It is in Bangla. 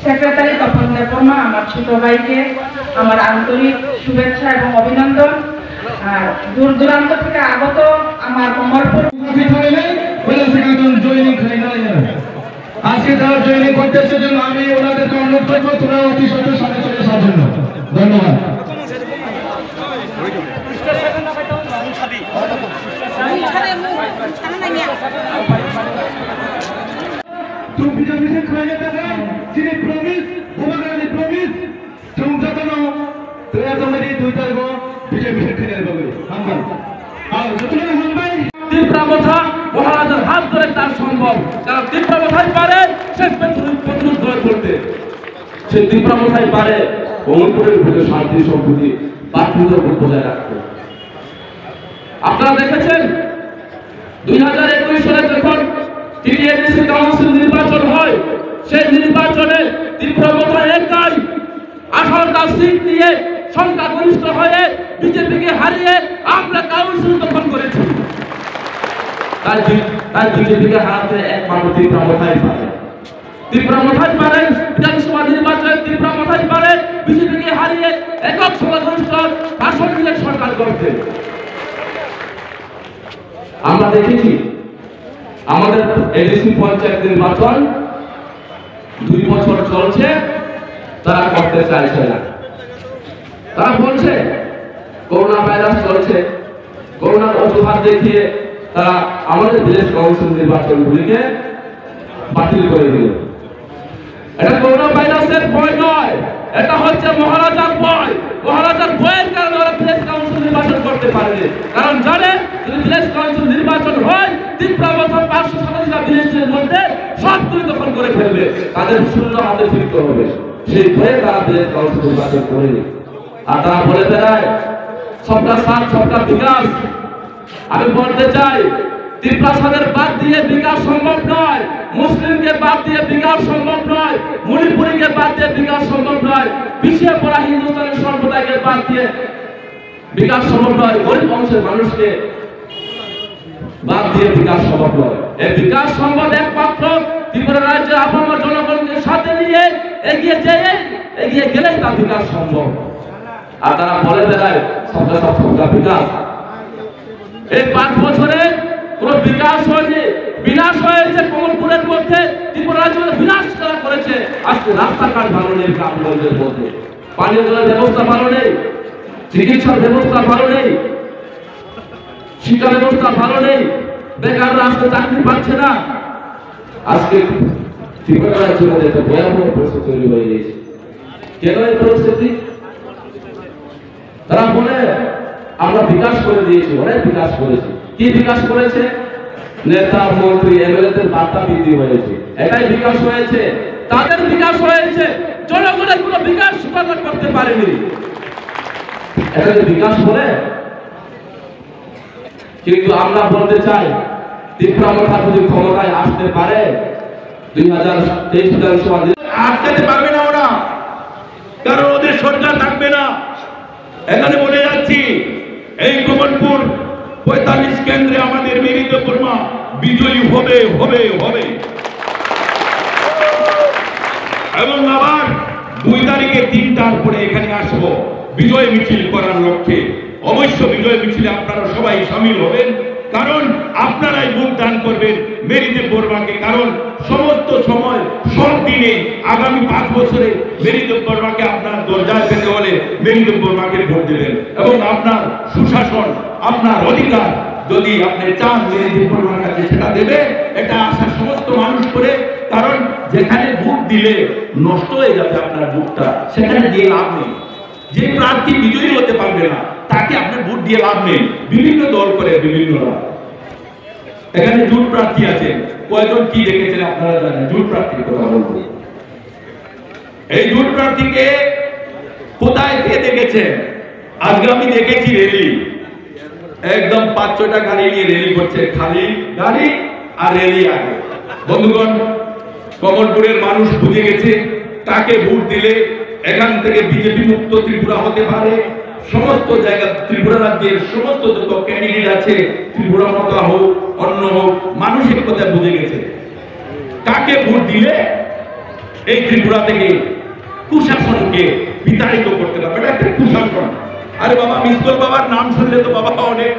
সেক্রেটারি তপন দেববর্মা, আমার ছোট ভাইকে আমার আন্তরিক শুভেচ্ছা এবং অভিনন্দন। আর দূর দূরান্ত থেকে আগত আমার কমলপুর আজকে যারা জয়েনিং করতেছে জন্য আমি ওনাদেরকে অনুরোধ করবো তোমরা অতি সত্তর সামনে চলে আসার জন্য। ধন্যবাদ। মহারাজার হাত ধরে তার সম্ভব, কারণ তীব্রমথাই পারে শেষ প্রতিরোধ গড়ে তুলতে। সে তীব্রমথাই পারে কমলপুরের ভিতরে শান্তি সম্প্রীতি বাধ্যতামূলক বজায় রাখতে। আপনারা দেখেছেন 2021 সালে যখন টিএডিসি কাউন্সিল নির্বাচন হয়, সেই নির্বাচনে তীব্রমথা একাই 18টা সিট নিয়ে সংখ্যাগরিষ্ঠ হয়ে বিজেপিকে হারিয়ে আমরা কাউন্সিল দখল করেছি। তাই বিজেপিকে হারাতে একমাত্র তীব্রমথাই পারে। তীব্রমথাই পারেন বিধানসভা নির্বাচনে, তীব্রমথাই পারে বিজেপিকে হারিয়ে একক সংখ্যাগরিষ্ঠ শাসন নিয়ে সরকার করতে। আমরা দেখেছি আমাদের এডিসি পঞ্চায়েত নির্বাচন 2 বছর চলছে, তারা করতে চাইছে না। তারা বলছে করোনা ভাইরাস চলছে, করোনার অজুহাত দেখিয়ে তারা আমাদের ভিলেজ কাউন্সিল নির্বাচনগুলিকে বাতিল করে দিল। এটা করোনা ভাইরাসের ভয় নয়, এটা হচ্ছে মহারাজার ভয়। মহারাজার ভয়ের কারণে ওরা ভিলেজ কাউন্সিল নির্বাচন করতে পারেনি, কারণ জানে যদি ভিলেজ কাউন্সিল নির্বাচন হয় তীব্রমথা 500 সদস্য ভিলেজের মধ্যে সবগুলি দখল করে ফেলবে, তাদের শূন্য হাতে ফিরতে হবে। সেই ভয়ে তারা ভিলেজ কাউন্সিল নির্বাচন করেনি। আর তারা বলে বেড়ায় সবকা সাথ সবকা বিকাশ। আমি বলতে চাই ত্রিপ্রাসাদের বাদ দিয়ে বিকাশ সম্ভব নয়, মুসলিমকে বাদ দিয়ে বিকাশ সম্ভব নয়, মণিপুরীকে বাদ দিয়ে বিকাশ সম্ভব নয়, পিছিয়ে পড়া হিন্দুস্তানের সম্প্রদায়কে বাদ দিয়ে বিকাশ সম্ভব নয়, গরিব অংশের মানুষকে বাদ দিয়ে বিকাশ সম্ভব নয়। এই বিকাশ সম্ভব একমাত্র ত্রিপুরা রাজ্যের আপামর জনগণকে সাথে নিয়ে এগিয়ে গেলেই তার বিকাশ সম্ভব। আর তারা বলে বেড়ায় সবকা সাথ সবকা বিকাশ। এই 5 বছরে কোনো বিকাশ হয়নি, বিনাশ হয়েছে। কমলপুরের মধ্যে ত্রিপুরা রাজ্যের বিনাশ তারা করেছে। আজকে রাস্তাঘাট ভালো নেই, গ্রামগঞ্জের মধ্যে পানীয় জলের ব্যবস্থা ভালো নেই, চিকিৎসার ব্যবস্থা ভালো নেই, শিক্ষা ব্যবস্থা ভালো নেই, বেকাররা আজকে চাকরি পাচ্ছে না। আজকে ত্রিপুরা রাজ্যের মধ্যে একটা ভয়াবহ পরিস্থিতি তৈরি হয়ে গেছে। কেন এই পরিস্থিতি? তারা বলে আমরা বিকাশ করে দিয়েছি, অনেক বিকাশ করেছি। কি বিকাশ করেছে? নেতা মন্ত্রী এমএলএদের বার্তা বৃদ্ধি হয়েছে, এটাই বিকাশ হয়েছে। তাদের বিকাশ হয়েছে, জনগণের কোনো বিকাশ করতে পারেনি। এটাকে বিকাশ বলে? কিন্তু আমরা বলতে চাই তীব্রমথা যদি ক্ষমতায় আসতে পারে 2023 বিধানসভা আটকাতে পারবে না ওরা, কারণ ওদের সরকার থাকবে না। এখানে বলে যাচ্ছি এই কমলপুর 45 কেন্দ্রে আমাদের মেরিদবর্মা বিজয়ী হবে হবে হবে। এবং আবার 2 তারিখে 3টার পরে এখানে আসবো বিজয় মিছিল করার লক্ষ্যে। অবশ্য বিজয় মিছিলে আপনারা সবাই সামিল হবেন, কারণ আপনারাই ভোট দান করবেন মেরিদবর্মাকে। কারণ সমস্ত সময় সব দিনে আগামী 5 বছরে মেরিদবর্মাকে আপনার দরজায় পেতে হলে মেরিদবর্মাকে ভোট দেবেন। এবং আপনার সুশাসন, আপনার অধিকার যদি আপনি চান মেরিদবর্মার কাছে সেটা দেবে, এটা আশা সমস্ত মানুষ করে। কারণ যেখানে ভোট দিলে নষ্ট হয়ে যাবে আপনার ভোটটা, সেখানে দিয়ে লাভ নেই। যে প্রার্থী বিজয়ী হতে পারবে না তাকে আপনি ভোট দিয়ে লাভ নেই। বিভিন্ন দল করে বিভিন্নরা। এখানে জোট প্রার্থী আছে, কয়জন কি দেখেছেন আপনারা জানেন? জোট প্রার্থীর কথা বলবো। এই জোট প্রার্থীকে কোথায় কে দেখেছেন? আজকে আমি দেখেছি রেলি, একদম 5-6টা গাড়ি নিয়ে রেলি করছে, খালি গাড়ি আর রেলি আগে। বন্ধুগণ, কমলপুরের মানুষ বুঝে গেছে কাকে ভোট দিলে এখান থেকে বিজেপি মুক্ত ত্রিপুরা হতে পারে। সমস্ত জায়গা ত্রিপুরা রাজ্যের সমস্ত যত ক্যান্ডিডেট আছে, ত্রিপুরা মতো হোক অন্য হোক, মানুষের কথা বুঝে গেছে কাকে ভোট দিলে এই ত্রিপুরা থেকে কুশাসনকে বিতাড়িত করতে পারবে। এটা একটা কুশাসন। আরে বাবা, মিসবল বাবার নাম শুনলে তো বাবা অনেক